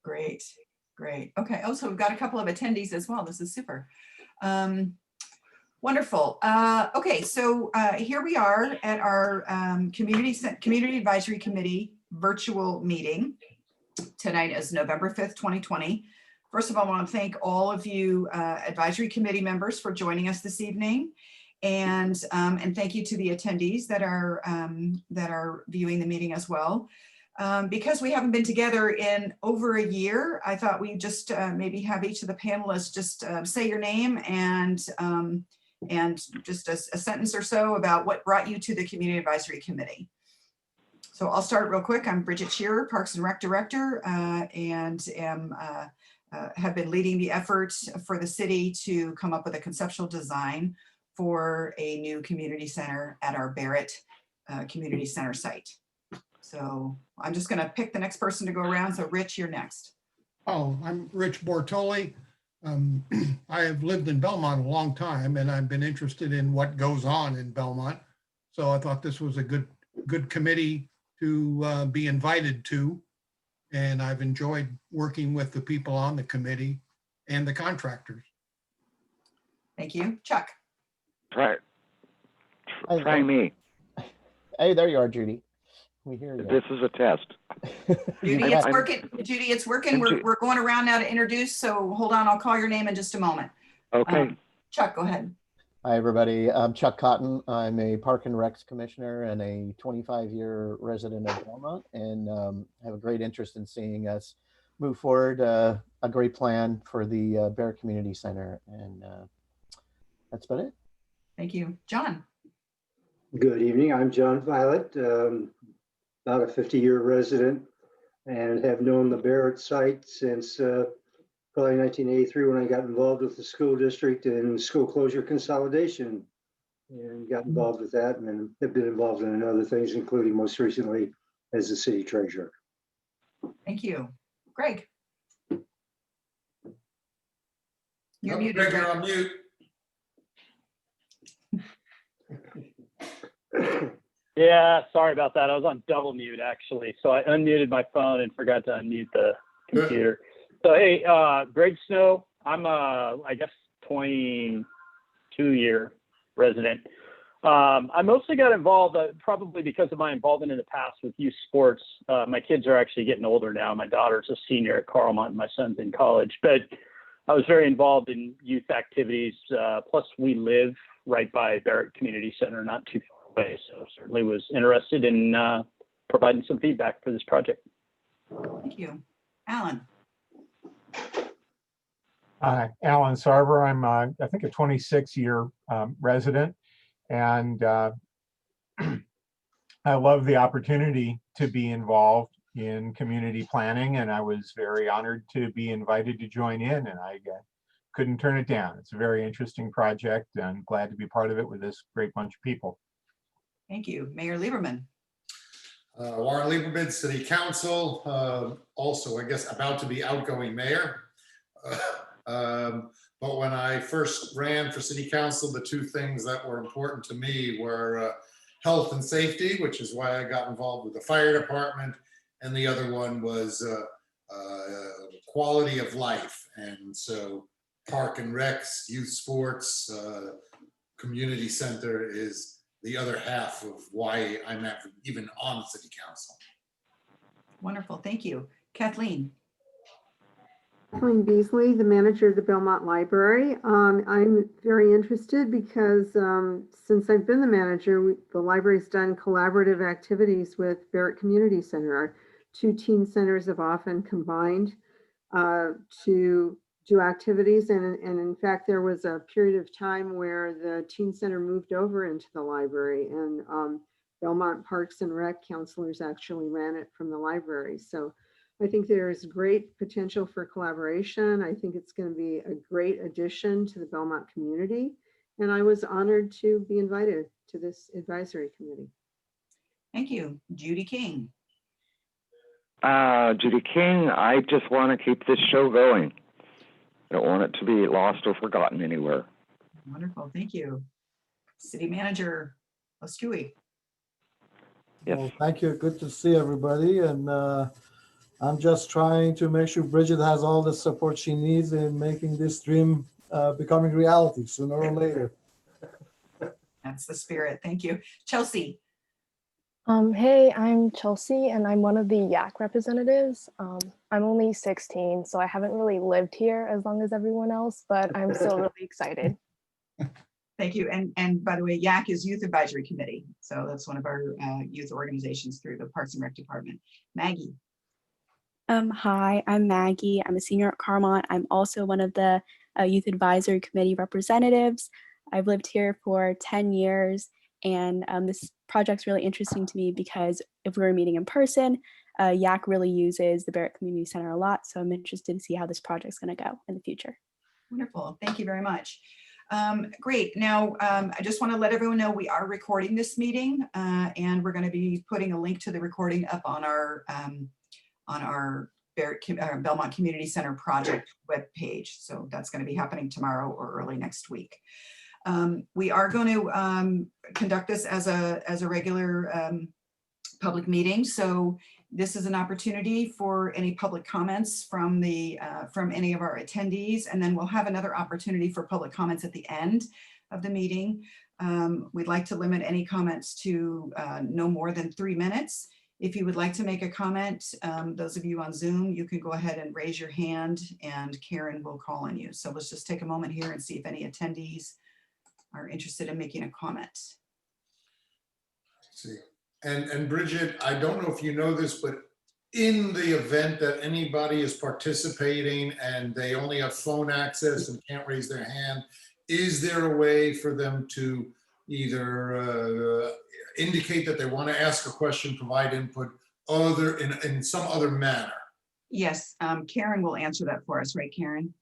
Great, great. Okay. Oh, so we've got a couple of attendees as well. This is super. Wonderful. Okay, so here we are at our Community Advisory Committee virtual meeting. Tonight is November 5th, 2020. First of all, I want to thank all of you advisory committee members for joining us this evening. And thank you to the attendees that are viewing the meeting as well. Because we haven't been together in over a year, I thought we'd just maybe have each of the panelists just say your name and just a sentence or so about what brought you to the Community Advisory Committee. So I'll start real quick. I'm Bridget Shearer, Parks and Rec Director, and have been leading the effort for the city to come up with a conceptual design for a new community center at our Barrett Community Center site. So I'm just going to pick the next person to go around. So Rich, you're next. Oh, I'm Rich Bortoli. I have lived in Belmont a long time, and I've been interested in what goes on in Belmont. So I thought this was a good committee to be invited to. And I've enjoyed working with the people on the committee and the contractors. Thank you. Chuck. Try me. Hey, there you are, Judy. We hear you. This is a test. Judy, it's working. Judy, it's working. We're going around now to introduce. So hold on, I'll call your name in just a moment. Okay. Chuck, go ahead. Hi, everybody. I'm Chuck Cotton. I'm a Park and Recs Commissioner and a 25-year resident of Belmont, and have a great interest in seeing us move forward a great plan for the Barrett Community Center. And that's about it. Thank you. John. Good evening. I'm John Violet, about a 50-year resident, and have known the Barrett site since probably 1983 when I got involved with the school district and school closure consolidation, and got involved with that, and then have been involved in other things, including most recently as the city treasurer. Thank you. Greg. You're muted. Greg, you're on mute. Yeah, sorry about that. I was on double mute actually. So I unmuted my phone and forgot to unmute the computer. So hey, Greg Snow, I'm I guess 22-year resident. I mostly got involved probably because of my involvement in the past with youth sports. My kids are actually getting older now. My daughter's a senior at Carlmont and my son's in college. But I was very involved in youth activities. Plus we live right by Barrett Community Center, not too far away. So certainly was interested in providing some feedback for this project. Thank you. Alan. Alan Sarver. I'm, I think, a 26-year resident, and I love the opportunity to be involved in community planning, and I was very honored to be invited to join in, and I couldn't turn it down. It's a very interesting project, and I'm glad to be part of it with this great bunch of people. Thank you. Mayor Lieberman. Warren Lieberman, City Council, also, I guess, about to be outgoing mayor. But when I first ran for City Council, the two things that were important to me were health and safety, which is why I got involved with the fire department, and the other one was quality of life. And so Park and Recs, youth sports, community center is the other half of why I'm even on City Council. Wonderful. Thank you. Kathleen. Kathleen Beasley, the manager of the Belmont Library. I'm very interested because since I've been the manager, the library's done collaborative activities with Barrett Community Center. Our two teen centers have often combined to do activities. And in fact, there was a period of time where the teen center moved over into the library, and Belmont Parks and Rec counselors actually ran it from the library. So I think there's great potential for collaboration. I think it's going to be a great addition to the Belmont community. And I was honored to be invited to this advisory committee. Thank you. Judy King. Judy King, I just want to keep this show going. I don't want it to be lost or forgotten anywhere. Wonderful. Thank you. City Manager Oskui. Yes. Well, thank you. Good to see everybody. And I'm just trying to make sure Bridget has all the support she needs in making this dream becoming reality sooner or later. That's the spirit. Thank you. Chelsea. Hey, I'm Chelsea and I'm one of the YAC representatives. I'm only 16, so I haven't really lived here as long as everyone else, but I'm still really excited. Thank you. And by the way, YAC is Youth Advisory Committee. So that's one of our youth organizations through the Parks and Rec Department. Maggie. Hi, I'm Maggie. I'm a senior at Carmont. I'm also one of the Youth Advisory Committee representatives. I've lived here for 10 years, and this project's really interesting to me because if we were meeting in person, YAC really uses the Barrett Community Center a lot, so I'm interested to see how this project's going to go in the future. Wonderful. Thank you very much. Great. Now, I just want to let everyone know we are recording this meeting, and we're going to be putting a link to the recording up on our Belmont Community Center project webpage. So that's going to be happening tomorrow or early next week. We are going to conduct this as a regular public meeting. So this is an opportunity for any public comments from any of our attendees, and then we'll have another opportunity for public comments at the end of the meeting. We'd like to limit any comments to no more than 3 minutes. If you would like to make a comment, those of you on Zoom, you can go ahead and raise your hand and Karen will call on you. So let's just take a moment here and see if any attendees are interested in making a comment. Let's see. And Bridget, I don't know if you know this, but in the event that anybody is participating and they only have phone access and can't raise their hand, is there a way for them to either indicate that they want to ask a question, provide input in some other manner? Yes, Karen will answer that for us, right, Karen?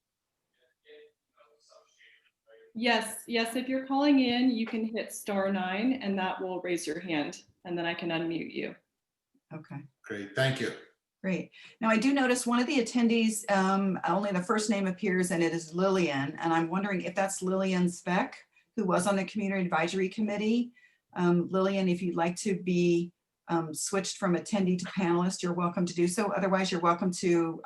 Yes, if you're calling in, you can hit *9 and that will raise your hand and then I can unmute you. Okay. Great, thank you. Great. Now I do notice one of the attendees, only the first name appears and it is Lillian. And I'm wondering if that's Lillian Speck, who was on the Community Advisory Committee. Lillian, if you'd like to be switched from attendee to panelist, you're welcome to do so. Otherwise, you're welcome to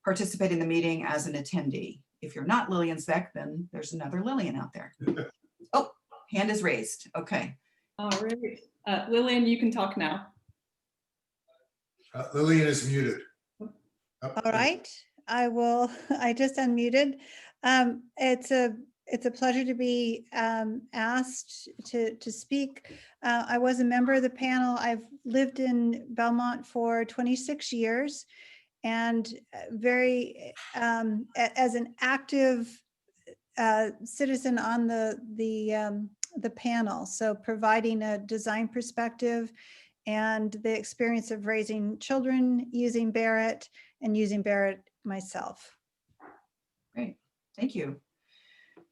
participate in the meeting as an attendee. If you're not Lillian Speck, then there's another Lillian out there. Oh, hand is raised. Okay. All right. Lillian, you can talk now. Lillian is muted. Oh, all right. I just unmuted. It's a pleasure to be asked to speak. I was a member of the panel. I've lived in Belmont for 26 years and as an active citizen on the panel. So providing a design perspective and the experience of raising children using Barrett and using Barrett myself. Great, thank you.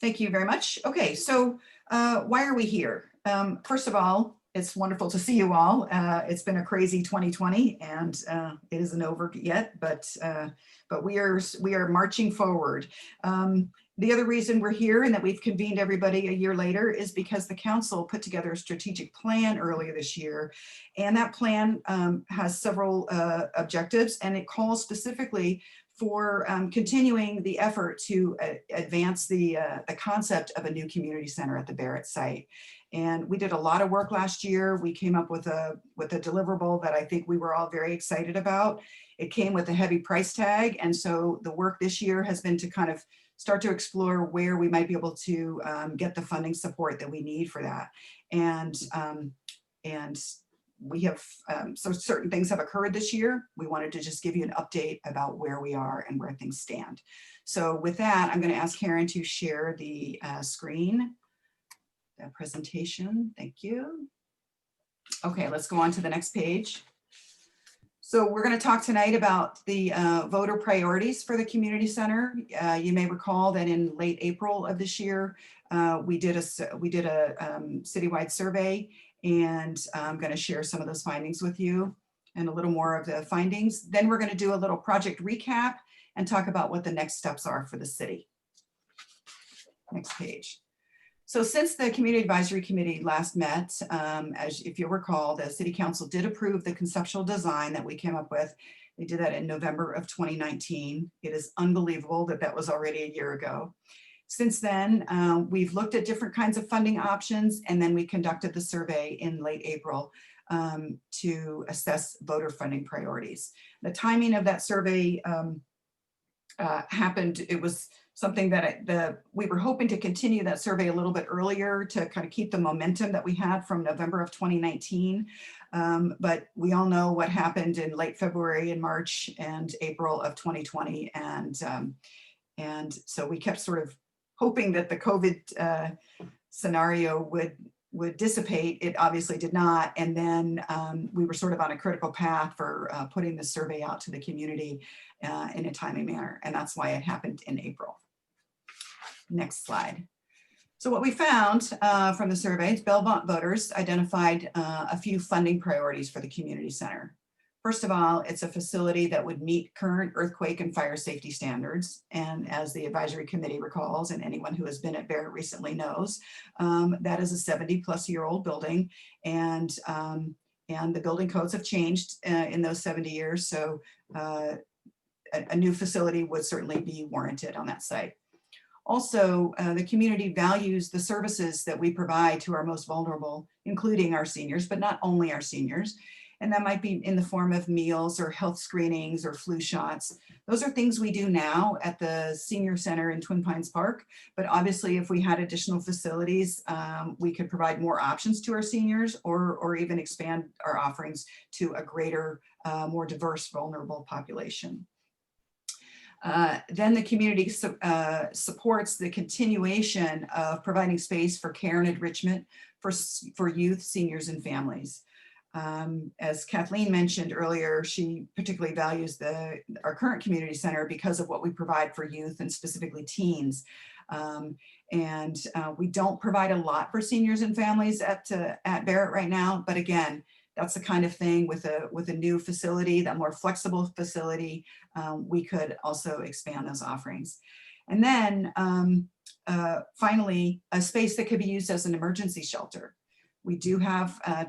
Thank you very much. Okay, so why are we here? First of all, it's wonderful to see you all. It's been a crazy 2020 and it isn't over yet, but we are marching forward. The other reason we're here and that we've convened everybody a year later is because the council put together a strategic plan earlier this year. And that plan has several objectives, and it calls specifically for continuing the effort to advance the concept of a new community center at the Barrett site. And we did a lot of work last year. We came up with a deliverable that I think we were all very excited about. It came with a heavy price tag. And so the work this year has been to kind of start to explore where we might be able to get the funding support that we need for that. And we have, so certain things have occurred this year. We wanted to just give you an update about where we are and where things stand. So with that, I'm going to ask Karen to share the screen, the presentation. Thank you. Okay, let's go on to the next page. So we're going to talk tonight about the voter priorities for the community center. You may recall that in late April of this year, we did a citywide survey, and I'm going to share some of those findings with you and a little more of the findings. Then we're going to do a little project recap and talk about what the next steps are for the city. Next page. So since the Community Advisory Committee last met, as if you'll recall, the City Council did approve the conceptual design that we came up with, They did that in November of 2019. It is unbelievable that that was already a year ago. Since then, we've looked at different kinds of funding options, and then we conducted the survey in late April to assess voter funding priorities. The timing of that survey happened. It was something that we were hoping to continue that survey a little bit earlier to kind of keep the momentum that we had from November of 2019. But we all know what happened in late February and March and April of 2020. And so we kept sort of hoping that the COVID scenario would dissipate. It obviously did not. And then we were sort of on a critical path for putting the survey out to the community in a timely manner. And that's why it happened in April. Next slide. So what we found from the survey is Belmont voters identified a few funding priorities for the community center. First of all, it's a facility that would meet current earthquake and fire safety standards. And as the advisory committee recalls, and anyone who has been at Barrett recently knows, that is a 70-plus-year-old building. And the building codes have changed in those 70 years. So a new facility would certainly be warranted on that site. Also, the community values the services that we provide to our most vulnerable, including our seniors, but not only our seniors. And that might be in the form of meals or health screenings or flu shots. Those are things we do now at the Senior Center in Twin Pines Park. But obviously, if we had additional facilities, we could provide more options to our seniors or even expand our offerings to a greater, more diverse, vulnerable population. Then the community supports the continuation of providing space for care and enrichment for youth, seniors, and families. As Kathleen mentioned earlier, she particularly values our current community center because of what we provide for youth and specifically teens. We don't provide a lot for seniors and families at Barrett right now, but again, that's the kind of thing with a new facility, that more flexible facility, we could also expand those offerings. And then finally, a space that could be used as an emergency shelter. We do have in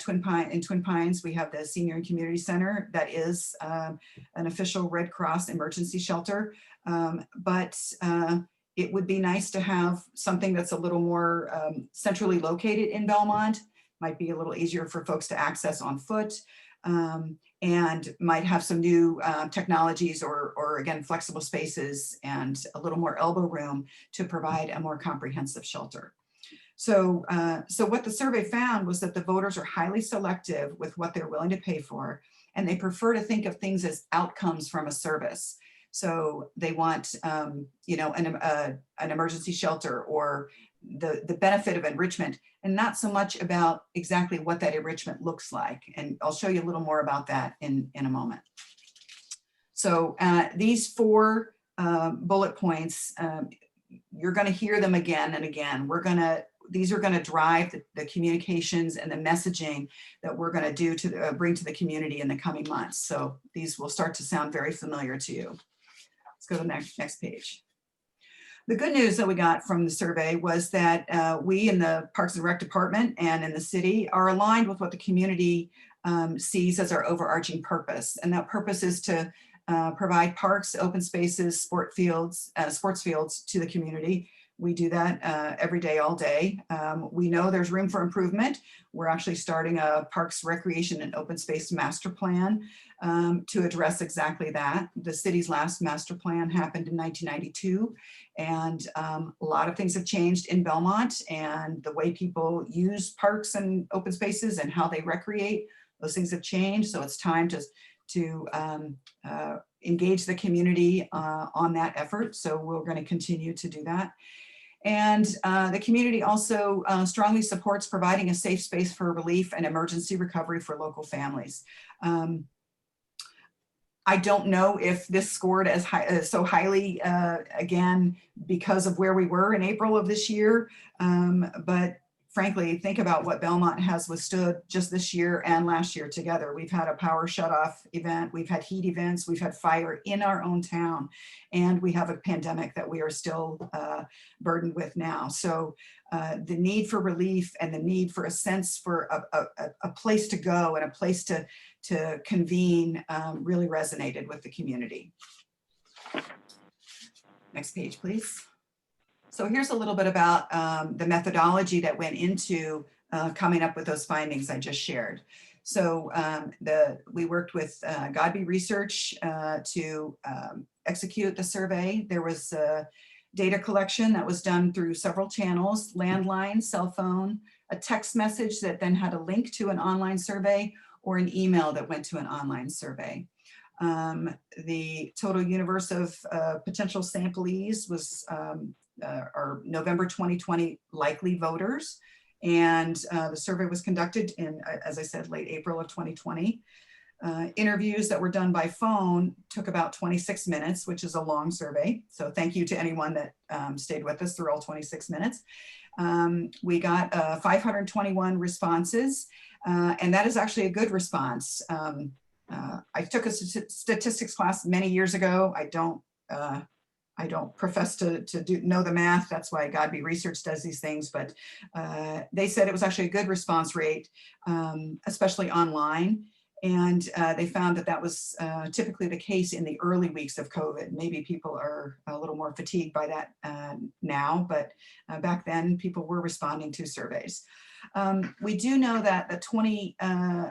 Twin Pines, we have the Senior and Community Center that is an official Red Cross emergency shelter, but it would be nice to have something that's a little more centrally located in Belmont. Might be a little easier for folks to access on foot, and might have some new technologies or again, flexible spaces and a little more elbow room to provide a more comprehensive shelter. So what the survey found was that the voters are highly selective with what they're willing to pay for, and they prefer to think of things as outcomes from a service. So they want, an emergency shelter or the benefit of enrichment, and not so much about exactly what that enrichment looks like. And I'll show you a little more about that in a moment. So these 4 bullet points, you're going to hear them again and again. These are going to drive the communications and the messaging that we're going to do to bring to the community in the coming months. So these will start to sound very familiar to you. Let's go to the next page. The good news that we got from the survey was that we in the Parks and Rec Department and in the city are aligned with what the community sees as our overarching purpose. And that purpose is to provide parks, open spaces, sports fields to the community. We do that every day, all day. We know there's room for improvement. We're actually starting a Parks, Recreation, and Open Space Master Plan to address exactly that. The city's last master plan happened in 1992, and a lot of things have changed in Belmont, and the way people use parks and open spaces and how they recreate, those things have changed. So it's time to engage the community on that effort. So we're going to continue to do that. And the community also strongly supports providing a safe space for relief and emergency recovery for local families. I don't know if this scored as high, so highly, again, because of where we were in April of this year. But frankly, think about what Belmont has withstood just this year and last year together. We've had a power shutoff event, we've had heat events, we've had fire in our own town, and we have a pandemic that we are still burdened with now. So the need for relief and the need for a sense for a place to go and a place to to convene really resonated with the community. Next page, please. So here's a little bit about the methodology that went into coming up with those findings I just shared. So we worked with Godby Research to execute the survey. There was data collection that was done through several channels: landline, cell phone, a text message that then had a link to an online survey, or an email that went to an online survey. The total universe of potential samplees was our November 2020 likely voters. And the survey was conducted in, as I said, late April of 2020. Interviews that were done by phone took about 26 minutes, which is a long survey. So thank you to anyone that stayed with us through all 26 minutes. We got 521 responses, and that is actually a good response. I took a statistics class many years ago. I don't profess to know the math. That's why Godby Research does these things, but they said it was actually a good response rate, especially online. And they found that that was typically the case in the early weeks of COVID. Maybe people are a little more fatigued by that now, but back then people were responding to surveys. We do know that the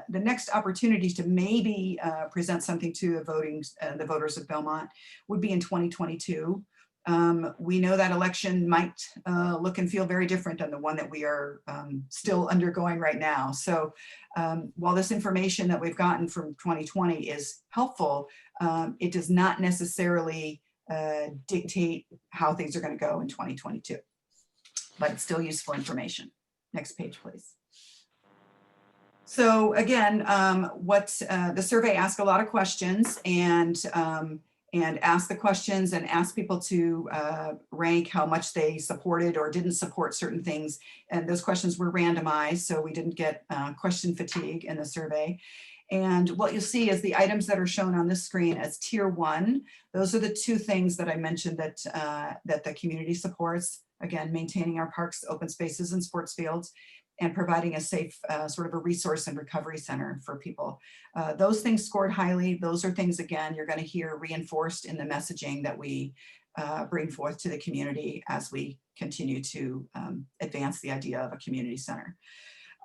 next opportunity to maybe present something to the voters of Belmont would be in 2022. We know that election might look and feel very different than the one that we are still undergoing right now. So while this information that we've gotten from 2020 is helpful, it does not necessarily dictate how things are going to go in 2022, but it's still useful information. Next page, please. So again, the survey asked a lot of questions, and asked the questions and asked people to rank how much they supported or didn't support certain things. And those questions were randomized, so we didn't get question fatigue in the survey. And what you'll see is the items that are shown on this screen as tier 1. Those are the 2 things that I mentioned that, that the community supports. Again, maintaining our parks, open spaces, and sports fields, and providing a safe sort of a resource and recovery center for people. Those things scored highly. Those are things, again, you're going to hear reinforced in the messaging that we bring forth to the community as we continue to advance the idea of a community center.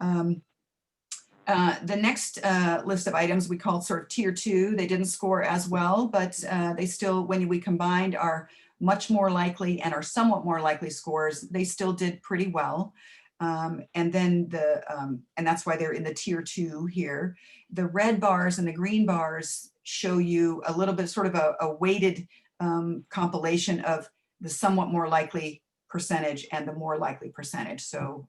The next list of items we called sort of tier 2. They didn't score as well, but they still, when we combined our much more likely and our somewhat more likely scores, they still did pretty well. And then and that's why they're in the tier 2 here. The red bars and the green bars show you a little bit sort of a weighted compilation of the somewhat more likely percentage and the more likely percentage. So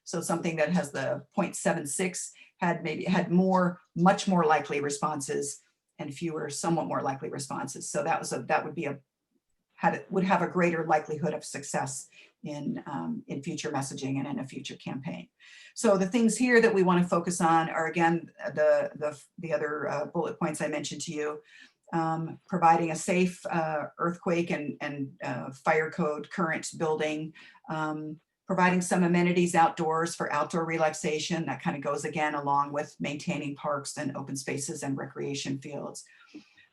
so something that has the 0.76 had much more likely responses and fewer somewhat more likely responses. So that would have a greater likelihood of success in future messaging and in a future campaign. So the things here that we want to focus on are, again, the other bullet points I mentioned to you. Providing a safe earthquake and fire code current building, providing some amenities outdoors for outdoor relaxation. That kind of goes again along with maintaining parks and open spaces and recreation fields.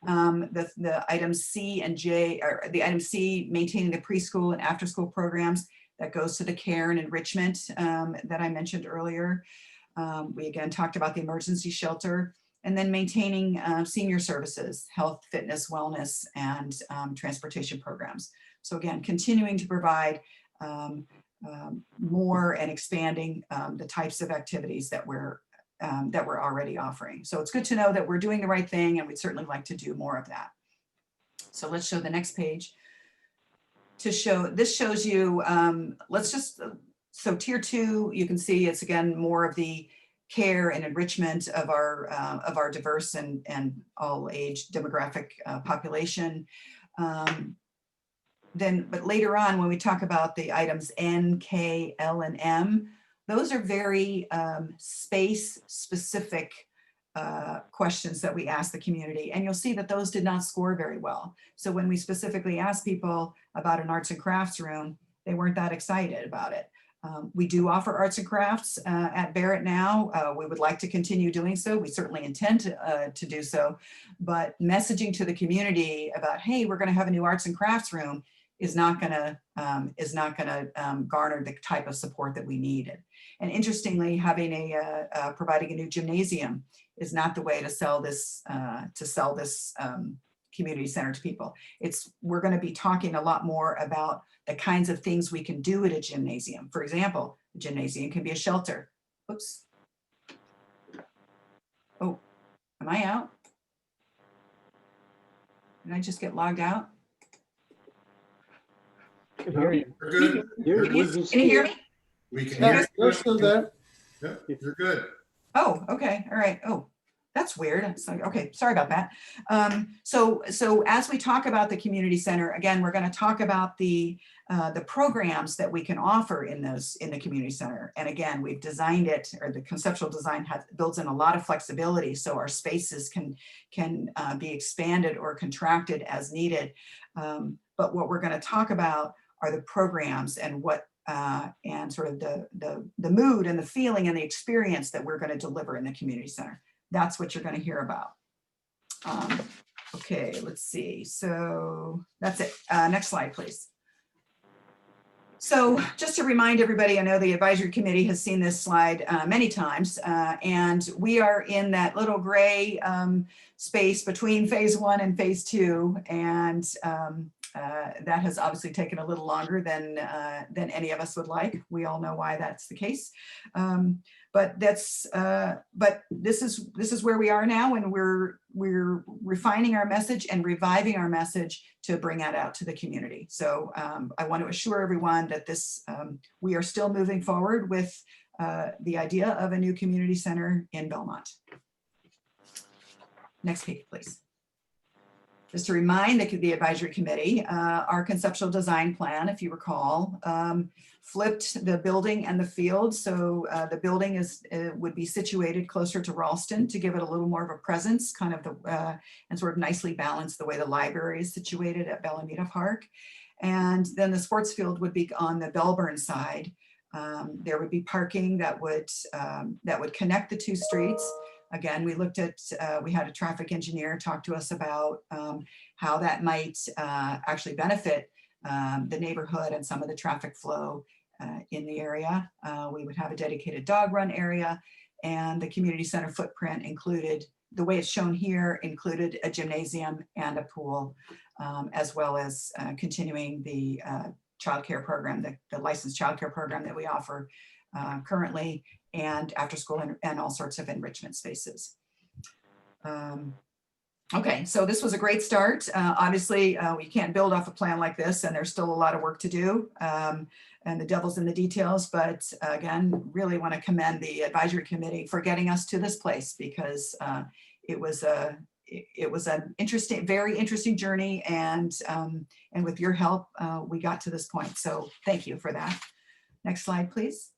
The items C and J, or the item C, maintaining the preschool and after school programs, that goes to the care and enrichment that I mentioned earlier. We again talked about the emergency shelter, and then maintaining senior services, health, fitness, wellness, and transportation programs. So again, continuing to provide more and expanding the types of activities that we're already offering. So it's good to know that we're doing the right thing, and we'd certainly like to do more of that. So let's show the next page. This shows you, so tier 2, you can see it's again more of the care and enrichment of our diverse and all age demographic population. But later on, when we talk about the items N, K, L, and M, those are very space-specific questions that we ask the community. And you'll see that those did not score very well. So when we specifically asked people about an arts and crafts room, they weren't that excited about it. We do offer arts and crafts at Barrett now. We would like to continue doing so. We certainly intend to do so, but messaging to the community about, hey, we're going to have a new arts and crafts room is not going to garner the type of support that we needed. And interestingly, having providing a new gymnasium is not the way to sell this community center to people. We're going to be talking a lot more about the kinds of things we can do at a gymnasium. For example, a gymnasium can be a shelter. Oops. Oh, am I out? Did I just get logged out? Can hear you. We're good. Can you hear me? We can Yeah, hear you. you're still there. Yep, you're good. Oh, okay. All right. Oh, that's weird. It's like, okay, sorry about that. So as we talk about the community center, again, we're going to talk about the programs that we can offer in the community center. And again, we've designed it, or the conceptual design builds in a lot of flexibility, so our spaces can be expanded or contracted as needed. But what we're going to talk about are the programs and what and sort of the mood and the feeling and the experience that we're going to deliver in the community center. That's what you're going to hear about. Okay, let's see. So that's it. Next slide, please. So just to remind everybody, I know the advisory committee has seen this slide many times, and we are in that little gray space between phase 1 and phase 2, and that has obviously taken a little longer than any of us would like. We all know why that's the case. But this is where we are now, and we're refining our message and reviving our message to bring that out to the community. So I want to assure everyone that we are still moving forward with the idea of a new community center in Belmont. Next page, please. Just to remind the advisory committee, our conceptual design plan, if you recall, flipped the building and the field. So the building would be situated closer to Ralston to give it a little more of a presence, kind of and sort of nicely balance the way the library is situated at Belmont Park. And then the sports field would be on the Belburn side. There would be parking that would connect the two streets. Again, we had a traffic engineer talk to us about how that might actually benefit the neighborhood and some of the traffic flow in the area. We would have a dedicated dog run area, and the community center footprint included, the way it's shown here, included a gymnasium and a pool, as well as continuing the childcare program, the licensed childcare program that we offer currently, and after school and all sorts of enrichment spaces. Okay, so this was a great start. Obviously, we can't build off a plan like this, and there's still a lot of work to do, and the devil's in the details. But again, really want to commend the advisory committee for getting us to this place, because it was an interesting, very interesting journey, and with your help, we got to this point. So thank you for that. Next slide, please.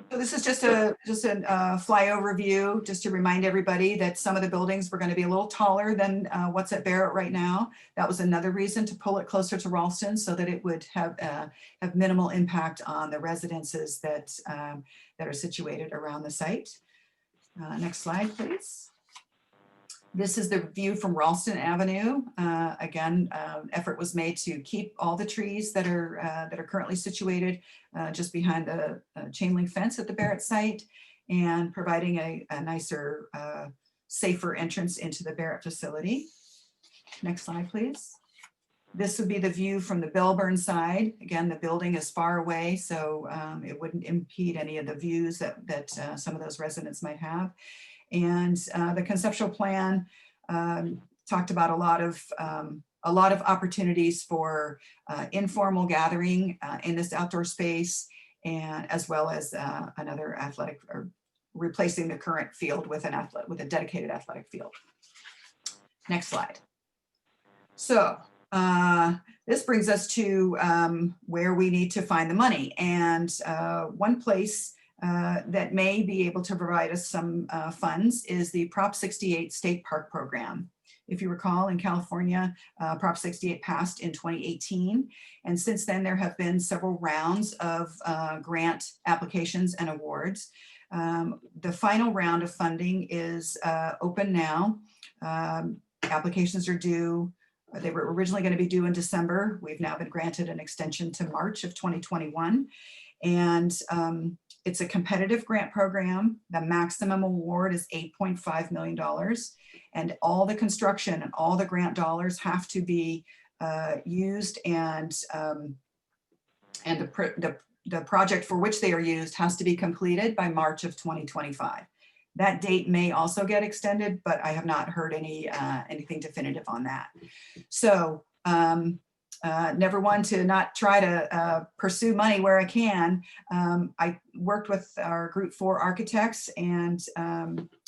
So this is just a flyover view, just to remind everybody that some of the buildings were going to be a little taller than what's at Barrett right now. That was another reason to pull it closer to Ralston, so that it would have minimal impact on the residences that are situated around the site. Next slide, please. This is the view from Ralston Avenue. Again, effort was made to keep all the trees that are currently situated just behind the chain link fence at the Barrett site, and providing a nicer, safer entrance into the Barrett facility. Next slide, please. This would be the view from the Belburn side. Again, the building is far away, so it wouldn't impede any of the views that some of those residents might have. And the conceptual plan talked about a lot of opportunities for informal gathering in this outdoor space, and as well as another athletic, or replacing the current field with a dedicated athletic field. Next slide. So this brings us to where we need to find the money, and one place that may be able to provide us some funds is the Prop 68 State Park Program. If you recall, in California, Prop 68 passed in 2018. And since then, there have been several rounds of grant applications and awards. The final round of funding is open now. Applications are due. They were originally going to be due in December. We've now been granted an extension to March of 2021. And it's a competitive grant program. The maximum award is $8.5 million. And all the construction and all the grant dollars have to be used, and the project for which they are used has to be completed by March of 2025. That date may also get extended, but I have not heard anything definitive on that. So never one to not try to pursue money where I can. I worked with our Group 4 architects and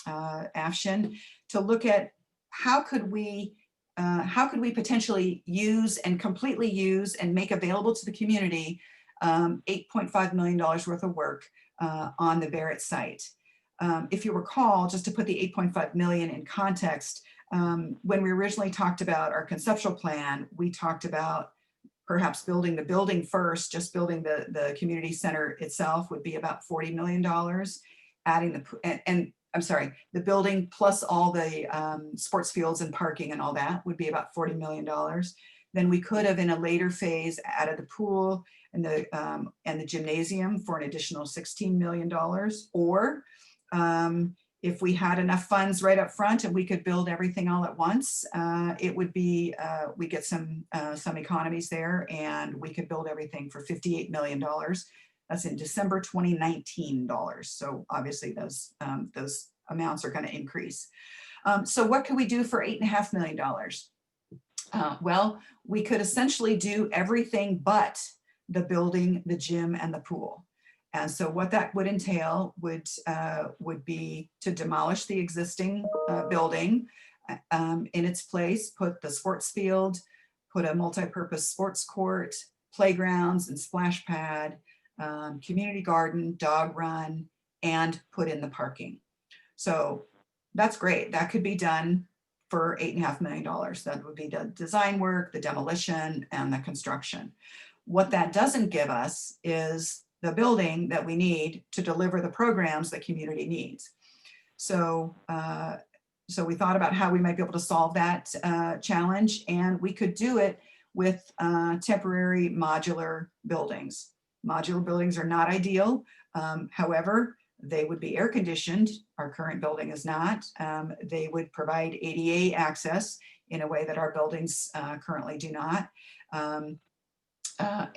Afshin to look at how could we potentially use and completely use and make available to the community $8.5 million worth of work on the Barrett site. If you recall, just to put the 8.5 million in context, when we originally talked about our conceptual plan, we talked about perhaps building the building first. Just building the community center itself would be about $40 million. Adding the building plus all the sports fields and parking and all that would be about $40 million. Then we could have, in a later phase, added the pool and the gymnasium for an additional $16 million. Or if we had enough funds right up front and we could build everything all at once, it would be, we get some economies there, and we could build everything for $58 million. That's in December 2019 dollars. So obviously those amounts are going to increase. So what can we do for $8.5 million? Well, we could essentially do everything but the building, the gym, and the pool. And so what that would entail would be to demolish the existing building, in its place, put the sports field, put a multi-purpose sports court, playgrounds and splash pad, community garden, dog run, and put in the parking. So that's great. That could be done for $8.5 million. That would be the design work, the demolition, and the construction. What that doesn't give us is the building that we need to deliver the programs that community needs. So, so we thought about how we might be able to solve that challenge, and we could do it with temporary modular buildings. Modular buildings are not ideal. However, they would be air conditioned. Our current building is not. They would provide ADA access in a way that our buildings currently do not.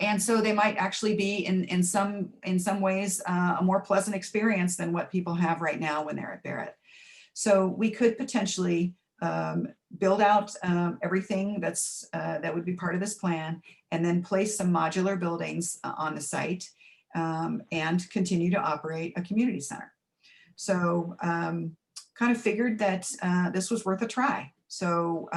And so they might actually be in some ways a more pleasant experience than what people have right now when they're at Barrett. So we could potentially build out everything that would be part of this plan, and then place some modular buildings on the site, and continue to operate a community center. So kind of figured that this was worth a try. So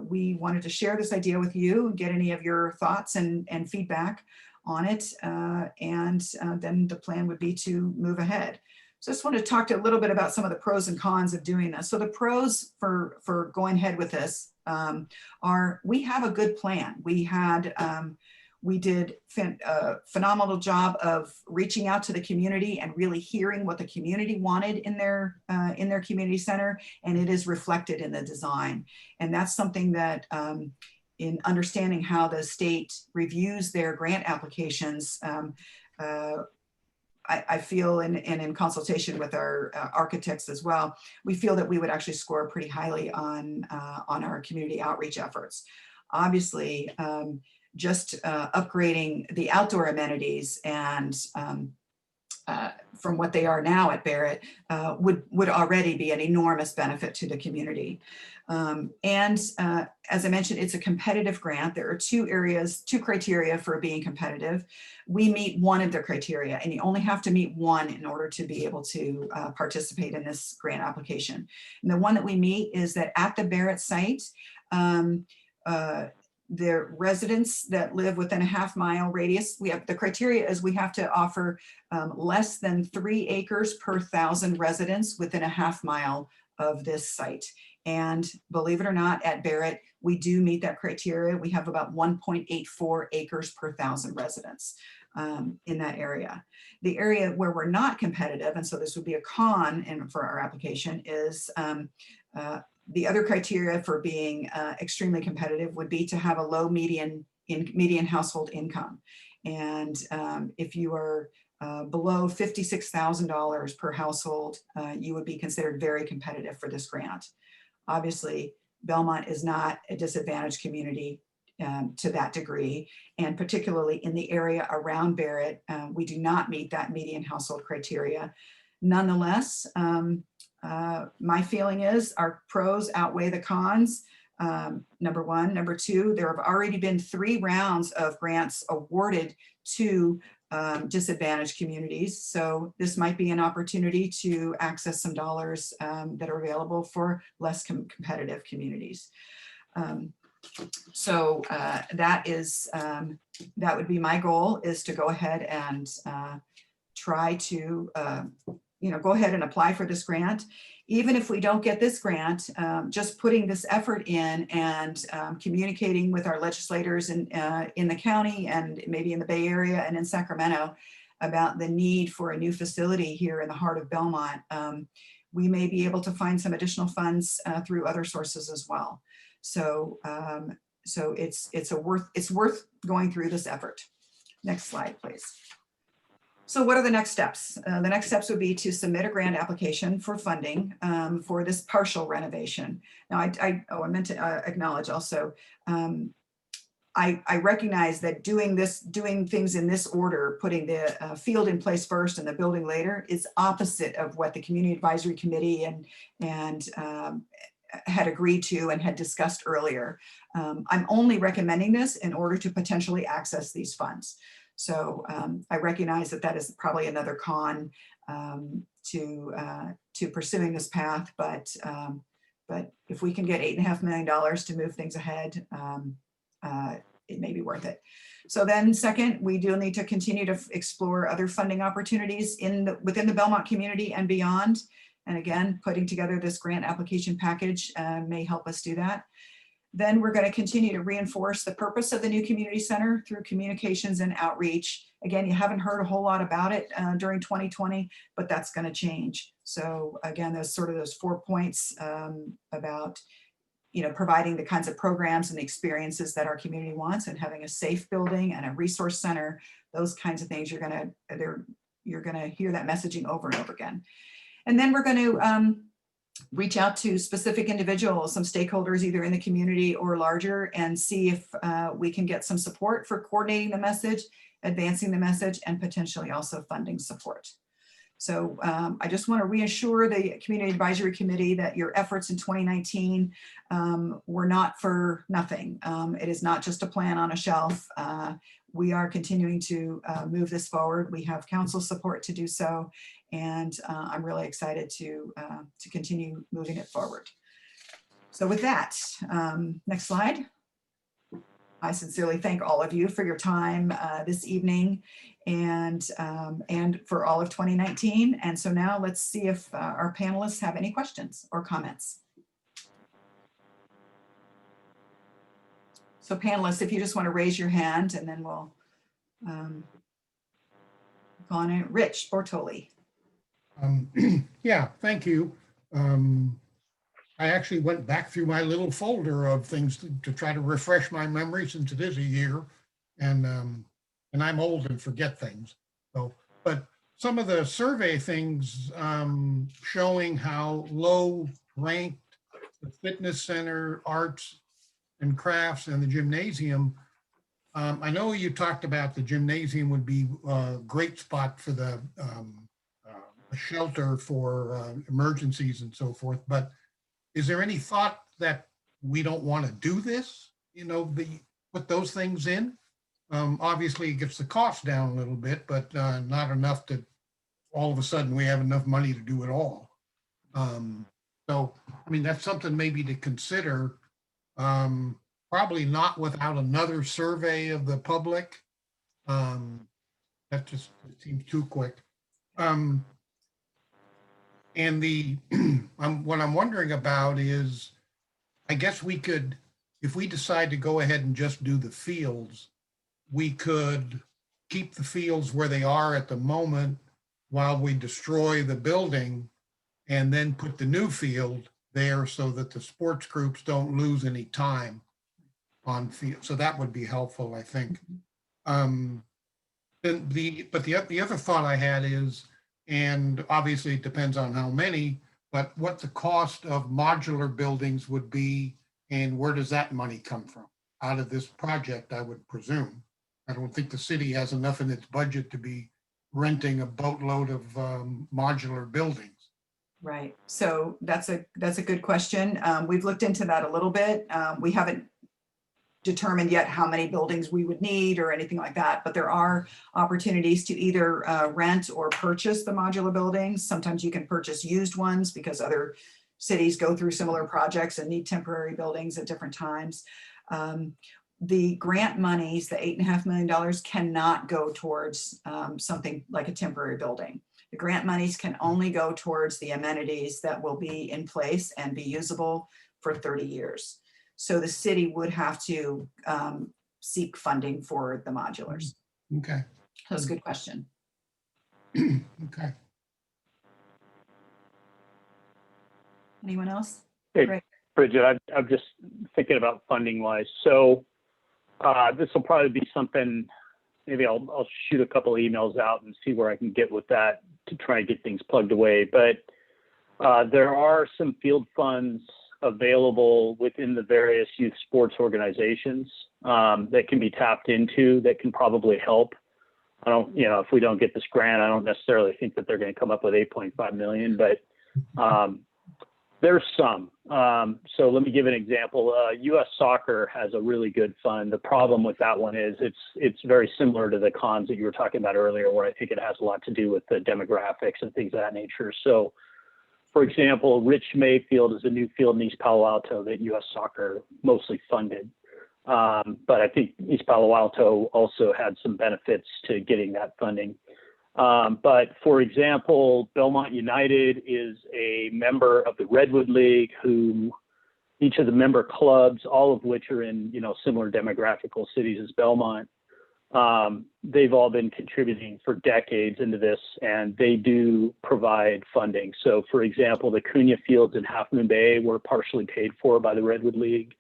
we wanted to share this idea with you and get any of your thoughts and feedback on it. And then the plan would be to move ahead. So I just wanted to talk to a little bit about some of the pros and cons of doing this. So the pros for going ahead with this are, we have a good plan. We did a phenomenal job of reaching out to the community and really hearing what the community wanted in their community center, and it is reflected in the design. And that's something that in understanding how the state reviews their grant applications, I feel, and in consultation with our architects as well, we feel that we would actually score pretty highly on our community outreach efforts. Obviously, just upgrading the outdoor amenities and from what they are now at Barrett would already be an enormous benefit to the community. And as I mentioned, it's a competitive grant. There are two criteria for being competitive. We meet one of the criteria, and you only have to meet one in order to be able to participate in this grant application. And the one that we meet is that at the Barrett site, the residents that live within a half-mile radius, the criteria is we have to offer less than 3 acres per 1,000 residents within a half-mile of this site. And believe it or not, at Barrett, we do meet that criteria. We have about 1.84 acres per 1,000 residents in that area. The area where we're not competitive, and so this would be a con for our application, is the other criteria for being extremely competitive would be to have a low median household income. And if you are below $56,000 per household, you would be considered very competitive for this grant. Obviously, Belmont is not a disadvantaged community to that degree, and particularly in the area around Barrett, we do not meet that median household criteria. Nonetheless, my feeling is our pros outweigh the cons. Number one. Number two, there have already been 3 rounds of grants awarded to disadvantaged communities. So this might be an opportunity to access some dollars that are available for less competitive communities. So that would be my goal, is to go ahead and try to go ahead and apply for this grant. Even if we don't get this grant, just putting this effort in and communicating with our legislators in the county and maybe in the Bay Area and in Sacramento about the need for a new facility here in the heart of Belmont, we may be able to find some additional funds through other sources as well. So, so it's worth going through this effort. Next slide, please. So what are the next steps? The next steps would be to submit a grant application for funding for this partial renovation. Now, I meant to acknowledge also, I recognize that doing things in this order, putting the field in place first and the building later, is opposite of what the Community Advisory Committee and had agreed to and had discussed earlier. I'm only recommending this in order to potentially access these funds. So I recognize that is probably another con to pursuing this path, but if we can get $8.5 million to move things ahead, it may be worth it. So then second, we do need to continue to explore other funding opportunities within the Belmont community and beyond. And again, putting together this grant application package may help us do that. Then we're going to continue to reinforce the purpose of the new community center through communications and outreach. Again, you haven't heard a whole lot about it during 2020, but that's going to change. So again, those 4 points about providing the kinds of programs and the experiences that our community wants, and having a safe building and a resource center, those kinds of things, you're going to hear that messaging over and over again. And then we're going to reach out to specific individuals, some stakeholders either in the community or larger, and see if we can get some support for coordinating the message, advancing the message, and potentially also funding support. So I just want to reassure the Community Advisory Committee that your efforts in 2019 were not for nothing. It is not just a plan on a shelf. We are continuing to move this forward. We have council support to do so, and I'm really excited to continue moving it forward. So with that, next slide. I sincerely thank all of you for your time this evening and for all of 2019. And so now let's see if our panelists have any questions or comments. So panelists, if you just want to raise your hand, and then we'll go on in. Rich Bortoli. Yeah, thank you. I actually went back through my little folder of things to try to refresh my memory, since it is a year, and I'm old and forget things. So, but some of the survey things showing how low ranked the fitness center, arts and crafts, and the gymnasium. I know you talked about the gymnasium would be a great spot for the a shelter for emergencies and so forth, but is there any thought that we don't want to do this, put those things in? Obviously it gets the cost down a little bit, but not enough that all of a sudden we have enough money to do it all. So, I mean, that's something maybe to consider, probably not without another survey of the public. That just seems too quick. And what I'm wondering about is, I guess we could, if we decide to go ahead and just do the fields, we could keep the fields where they are at the moment while we destroy the building and then put the new field there so that the sports groups don't lose any time on field. So that would be helpful, I think. The other thought I had is, and obviously it depends on how many, but what the cost of modular buildings would be, and where does that money come from? Out of this project, I would presume. I don't think the city has enough in its budget to be renting a boatload of modular buildings. Right. So that's a good question. We've looked into that a little bit. We haven't determined yet how many buildings we would need or anything like that, but there are opportunities to either rent or purchase the modular buildings. Sometimes you can purchase used ones because other cities go through similar projects and need temporary buildings at different times. The grant monies, the $8.5 million, cannot go towards something like a temporary building. The grant monies can only go towards the amenities that will be in place and be usable for 30 years. So the city would have to seek funding for the modulars. Okay. So that's a good question. Okay. Anyone else? Hey, Great. Bridget, I'm just thinking about funding wise. So this will probably be something, maybe I'll shoot a couple of emails out and see where I can get with that to try and get things plugged away. But there are some field funds available within the various youth sports organizations that can be tapped into that can probably help. I don't, if we don't get this grant, I don't necessarily think that they're going to come up with 8.5 million, but there's some. So let me give an example. U.S. Soccer has a really good fund. The problem with that one is it's very similar to the cons that you were talking about earlier, where I think it has a lot to do with the demographics and things of that nature. So, for example, Rich Mayfield is a new field in East Palo Alto that U.S. Soccer mostly funded. But I think East Palo Alto also had some benefits to getting that funding. But for example, Belmont United is a member of the Redwood League, who each of the member clubs, all of which are in, similar demographical cities as Belmont, they've all been contributing for decades into this, and they do provide funding. So for example, the Cunha Fields in Half Moon Bay were partially paid for by the Redwood League.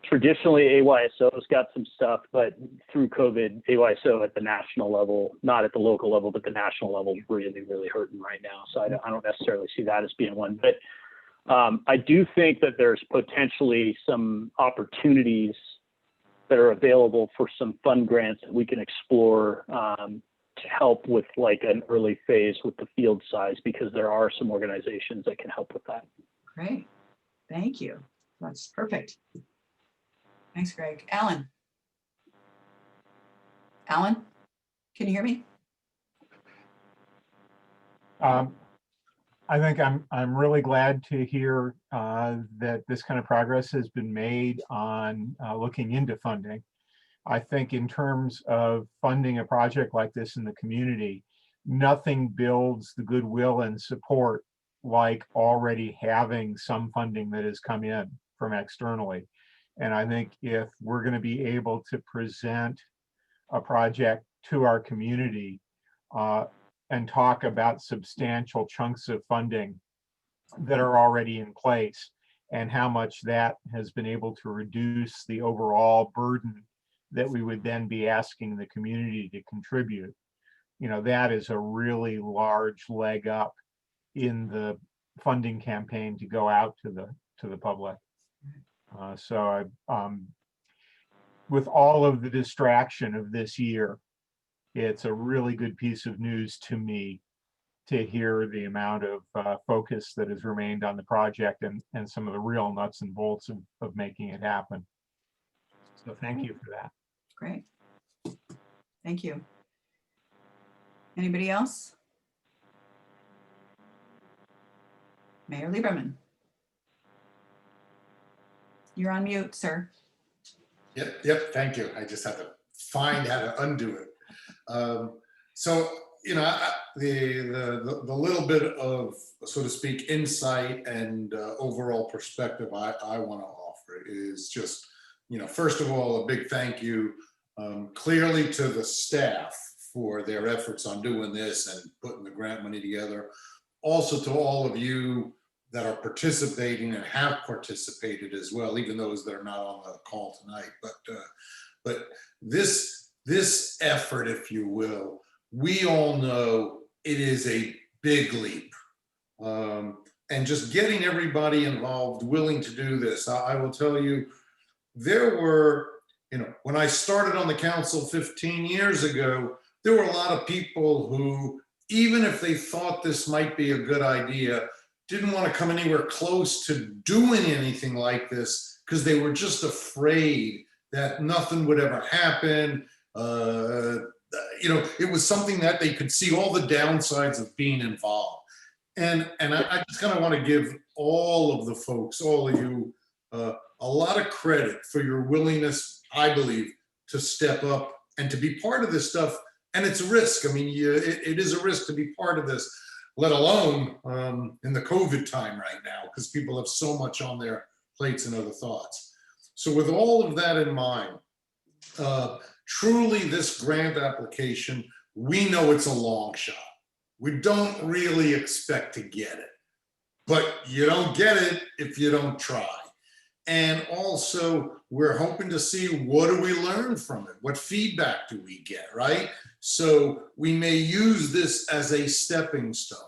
Traditionally, AYSO's got some stuff, but through COVID, AYSO at the national level, not at the local level, but the national level, is really, really hurting right now. So I don't necessarily see that as being one. But I do think that there's potentially some opportunities that are available for some fund grants that we can explore to help with like an early phase with the field size, because there are some organizations that can help with that. Great. Thank you. That's perfect. Thanks, Greg. Alan? Alan, can you hear me? I think I'm really glad to hear that this kind of progress has been made on looking into funding. I think in terms of funding a project like this in the community, nothing builds the goodwill and support like already having some funding that has come in from externally. And I think if we're going to be able to present a project to our community and talk about substantial chunks of funding that are already in place and how much that has been able to reduce the overall burden that we would then be asking the community to contribute, that is a really large leg up in the funding campaign to go out to the public. So with all of the distraction of this year, it's a really good piece of news to me to hear the amount of focus that has remained on the project and some of the real nuts and bolts of making it happen. So thank you for that. Great. Thank you. Anybody else? Mayor Lieberman. You're on mute, sir. Yep, thank you. I just had to find how to undo it. So you know, the little bit of, so to speak, insight and overall perspective I want to offer is just, you know, first of all, a big thank you clearly to the staff for their efforts on doing this and putting the grant money together. Also to all of you that are participating and have participated as well, even those that are not on the call tonight. But this effort, if you will, we all know it is a big leap. And just getting everybody involved, willing to do this. I will tell you, there were, you know, when I started on the council 15 years ago, there were a lot of people who, even if they thought this might be a good idea, didn't want to come anywhere close to doing anything like this because they were just afraid that nothing would ever happen. You know, it was something that they could see all the downsides of being involved. And I just kind of want to give all of the folks, all of you, a lot of credit for your willingness, I believe, to step up and to be part of this stuff. And it's a risk. I mean, it is a risk to be part of this, let alone in the COVID time right now, because people have so much on their plates and other thoughts. So with all of that in mind, truly this grant application, we know it's a long shot. We don't really expect to get it, but you don't get it if you don't try. And also we're hoping to see, what do we learn from it? What feedback do we get, right? So we may use this as a stepping stone.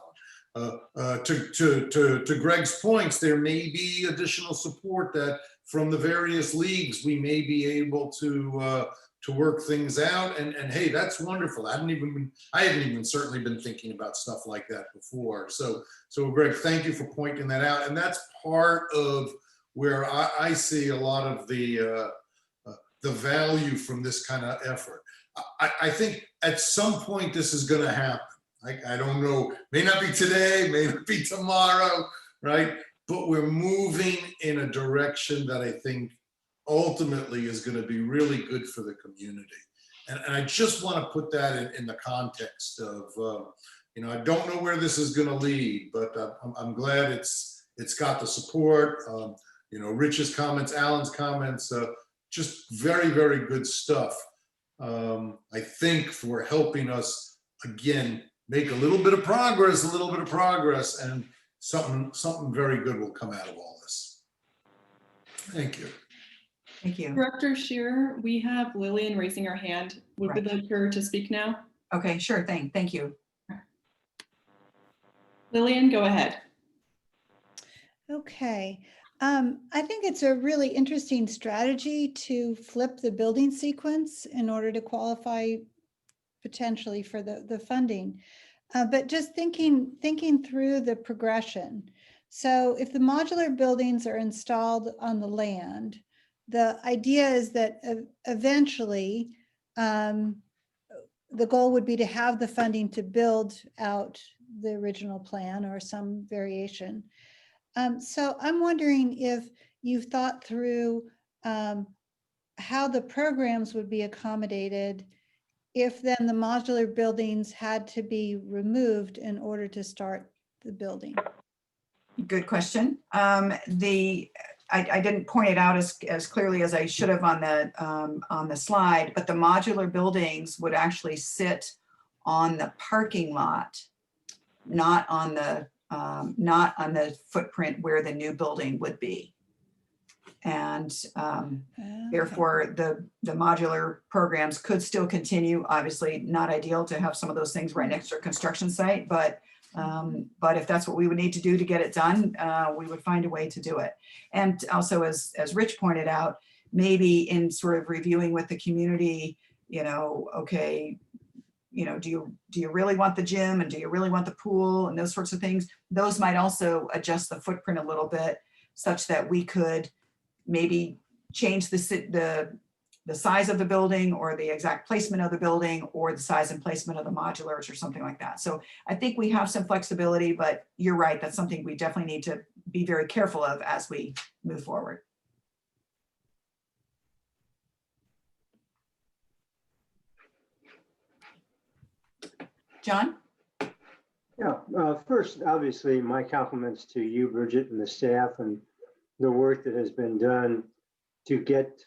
To Greg's points, there may be additional support that from the various leagues, we may be able to work things out. And hey, that's wonderful. I hadn't even certainly been thinking about stuff like that before. So Greg, thank you for pointing that out. And that's part of where I see a lot of the value from this kind of effort. I think at some point this is going to happen. I don't know, may not be today, may not be tomorrow, right? But we're moving in a direction that I think ultimately is going to be really good for the community. And I just want to put that in the context of, you know, I don't know where this is going to lead, but I'm glad it's got the support. You know, Rich's comments, Alan's comments, just very, very good stuff. I think for helping us, again, make a little bit of progress, and something very good will come out of all this. Thank you. Thank you. Director Shearer, we have Lillian raising her hand. Would we like her to speak now? Okay, sure thing. Thank you. Lillian, go ahead. Okay. I think it's a really interesting strategy to flip the building sequence in order to qualify potentially for the funding. But just thinking through the progression. So if the modular buildings are installed on the land, the idea is that eventually the goal would be to have the funding to build out the original plan or some variation. So I'm wondering if you've thought through how the programs would be accommodated if then the modular buildings had to be removed in order to start the building. Good question. I didn't point it out as clearly as I should have on the slide, but the modular buildings would actually sit on the parking lot, not on the footprint where the new building would be. And therefore the modular programs could still continue. Obviously not ideal to have some of those things right next to a construction site, but if that's what we would need to do to get it done, we would find a way to do it. And also, as Rich pointed out, maybe in sort of reviewing with the community, you know, okay, you know, do you really want the gym, and do you really want the pool, and those sorts of things? Those might also adjust the footprint a little bit such that we could maybe change the size of the building, or the exact placement of the building, or the size and placement of the modulars, or something like that. So I think we have some flexibility, but you're right, that's something we definitely need to be very careful of as we move forward. John? Yeah, first, obviously, my compliments to you, Bridget, and the staff and the work that has been done to get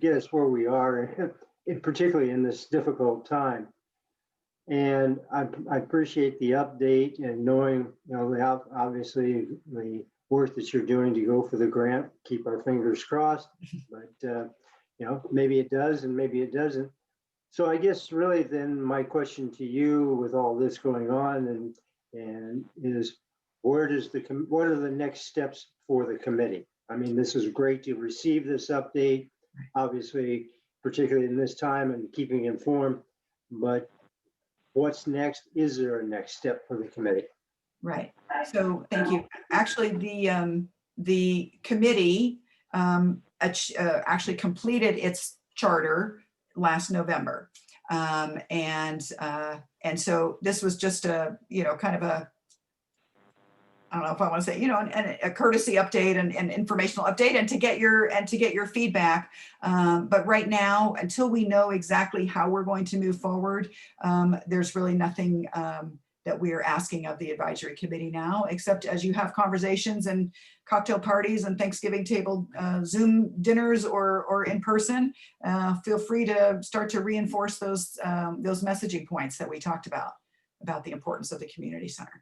us where we are, and particularly in this difficult time. And I appreciate the update and knowing, obviously the work that you're doing to go for the grant. Keep our fingers crossed, but maybe it does and maybe it doesn't. So I guess really then my question to you with all this going on and is what are the next steps for the committee? I mean, this is great to receive this update, obviously, particularly in this time and keeping informed, but what's next? Is there a next step for the committee? Right. So thank you. Actually, the committee actually completed its charter last November. And so this was just a, kind of a, I don't know if I want to say, a courtesy update and informational update and to get your feedback. But right now, until we know exactly how we're going to move forward, there's really nothing that we are asking of the advisory committee now, except as you have conversations and cocktail parties and Thanksgiving table Zoom dinners or in person, feel free to start to reinforce those messaging points that we talked about the importance of the community center.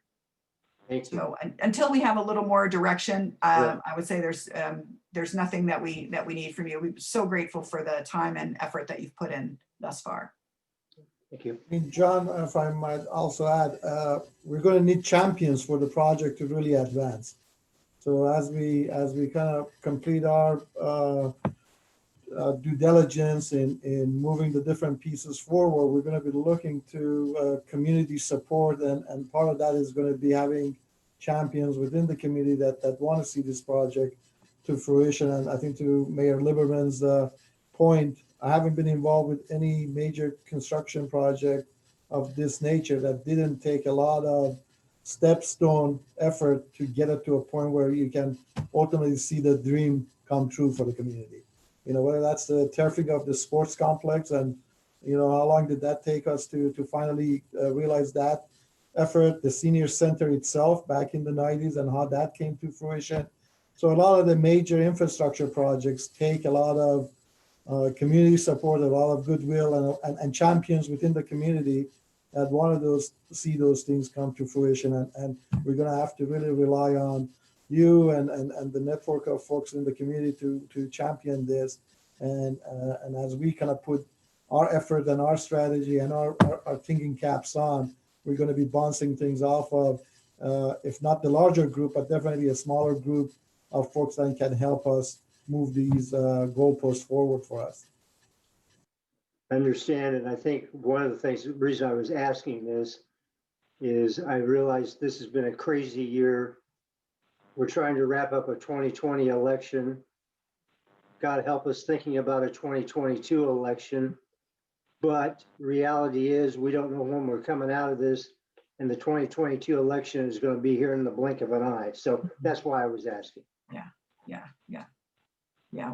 Thank you. So until we have a little more direction, I would say there's nothing that we need from you. We're so grateful for the time and effort that you've put in thus far. Thank you. And John, if I might also add, we're going to need champions for the project to really advance. So as we kind of complete our due diligence in moving the different pieces forward, we're going to be looking to community support, and part of that is going to be having champions within the community that want to see this project to fruition. And I think to Mayor Lieberman's point, I haven't been involved with any major construction project of this nature that didn't take a lot of stepstone effort to get it to a point where you can ultimately see the dream come true for the community. Whether that's the turfing of the sports complex and, how long did that take us to finally realize that effort, the senior center itself back in the 90s and how that came to fruition. So a lot of the major infrastructure projects take a lot of community support, a lot of goodwill and champions within the community that want to see those things come to fruition. And we're going to have to really rely on you and the network of folks in the community to champion this. And as we kind of put our effort and our strategy and our thinking caps on, we're going to be bouncing things off of, if not the larger group, but definitely a smaller group of folks that can help us move these goalposts forward for us. I understand, and I think one of the reason I was asking this is I realized this has been a crazy year. We're trying to wrap up a 2020 election. God help us thinking about a 2022 election. But reality is we don't know when we're coming out of this, and the 2022 election is going to be here in the blink of an eye. So that's why I was asking. Yeah.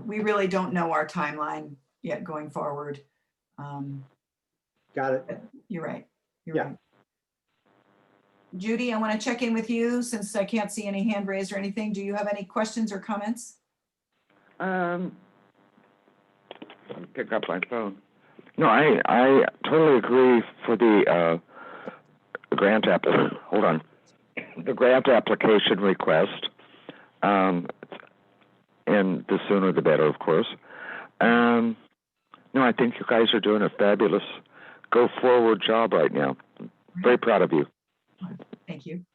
We really don't know our timeline yet going forward. Got it. You're right. Right. Judy, I want to check in with you since I can't see any hand raised or anything. Do you have any questions or comments? Pick up my phone. No, I totally agree for the grant hold on. The grant application request. And the sooner the better, of course. No, I think you guys are doing a fabulous go forward job right now. Very proud of you. Thank you.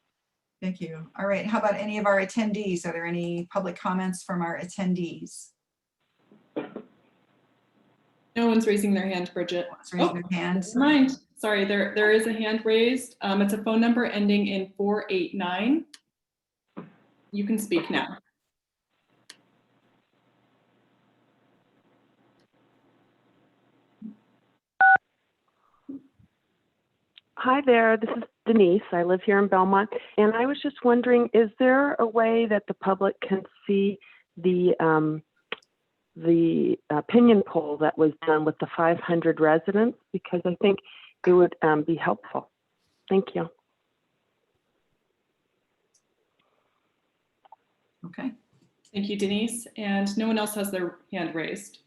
Thank you. All right. How about any of our attendees? Are there any public comments from our attendees? No one's raising their hand, Bridget. Raising their hand. Never mind. Sorry, there is a hand raised. It's a phone number ending in 489. You can speak now. Hi there, this is Denise. I live here in Belmont, and I was just wondering, is there a way that the public can see the opinion poll that was done with the 500 residents? Because I think it would be helpful. Thank you. Okay. Thank you, Denise. And no one else has their hand raised.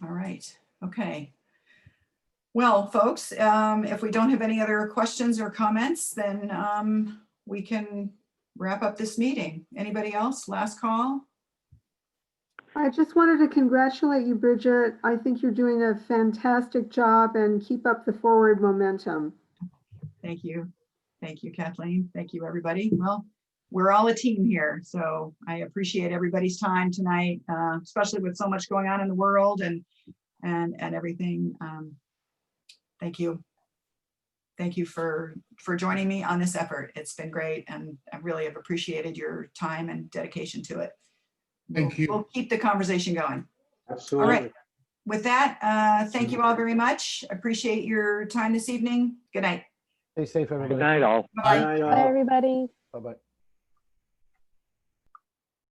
All right. Okay. Well, folks, if we don't have any other questions or comments, then we can wrap up this meeting. Anybody else? Last call? I just wanted to congratulate you, Bridget. I think you're doing a fantastic job and keep up the forward momentum. Thank you. Thank you, Kathleen. Thank you, everybody. Well, we're all a team here, so I appreciate everybody's time tonight, especially with so much going on in the world and everything. Thank you. Thank you for joining me on this effort. It's been great, and I really have appreciated your time and dedication to it. Thank you. We'll keep the conversation going. Absolutely. All right. With that, thank you all very much. Appreciate your time this evening. Good night. Stay safe, Good everybody. night, all. Bye. Good night, all. Bye, everybody. Bye-bye.